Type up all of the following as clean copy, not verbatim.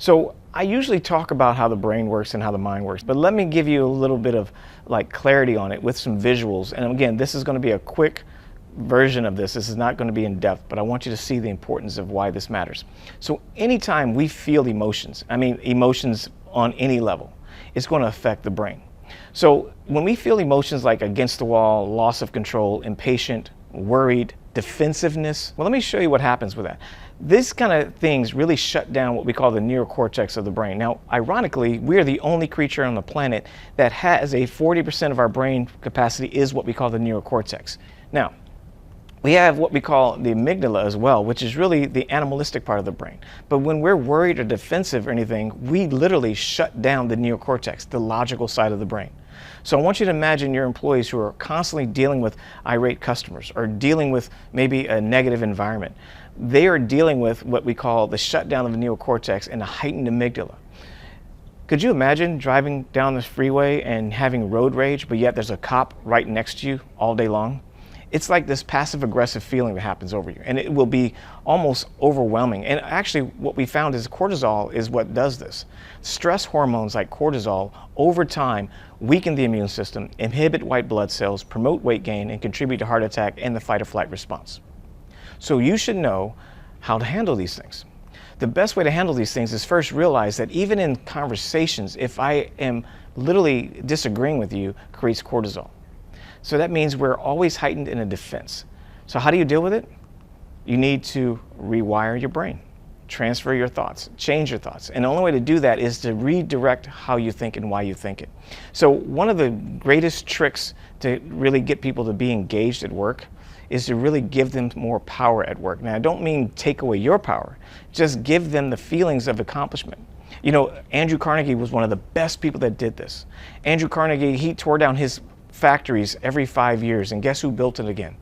So I usually talk about how the brain works and how the mind works, but let me give you a little bit of clarity on it with some visuals. And again, this is going to be a quick version of this. This is not going to be in depth, but I want you to see the importance of why this matters. So anytime we feel emotions, emotions on any level, it's going to affect the brain. So when we feel emotions like against the wall, loss of control, impatient, worried, defensiveness, well, let me show you what happens with that. These kind of things really shut down what we call the neocortex of the brain. Now, ironically, we're the only creature on the planet that has a 40% of our brain capacity is what we call the neocortex. Now, we have what we call the amygdala as well, which is really the animalistic part of the brain. But when we're worried or defensive or anything, we literally shut down the neocortex, the logical side of the brain. So I want you to imagine your employees who are constantly dealing with irate customers or dealing with maybe a negative environment. They are dealing with what we call the shutdown of the neocortex and the heightened amygdala. Could you imagine driving down the freeway and having road rage, but yet there's a cop right next to you all day long? It's like this passive aggressive feeling that happens over you, and it will be almost overwhelming. And actually what we found is cortisol is what does this. Stress hormones like cortisol over time weaken the immune system, inhibit white blood cells, promote weight gain, and contribute to heart attack and the fight or flight response. So you should know how to handle these things. The best way to handle these things is first realize that even in conversations, if I am literally disagreeing with you, creates cortisol. So that means we're always heightened in a defense. So how do you deal with it? You need to rewire your brain, transfer your thoughts, change your thoughts. And the only way to do that is to redirect how you think and why you think it. So one of the greatest tricks to really get people to be engaged at work is to really give them more power at work. Now, I don't mean take away your power, just give them the feelings of accomplishment. You know, Andrew Carnegie was one of the best people that did this. Andrew Carnegie, he tore down his factories every 5 years, and guess who built it again?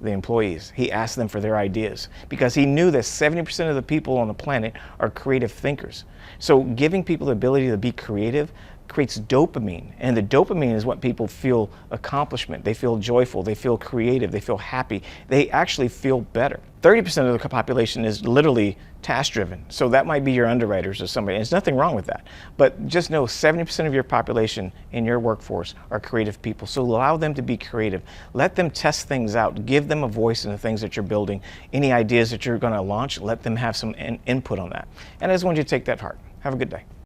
The employees. He asked them for their ideas because he knew that 70% of the people on the planet are creative thinkers. So giving people the ability to be creative creates dopamine, and the dopamine is what people feel accomplishment. They feel joyful, they feel creative, they feel happy, they actually feel better. 30% of the population is literally task driven, so that might be your underwriters or somebody, and there's nothing wrong with that. But just know 70% of your population in your workforce are creative people, so allow them to be creative. Let them test things out, give them a voice in the things that you're building. Any ideas that you're going to launch, let them have some input on that. And I just want you to take that to heart. Have a good day.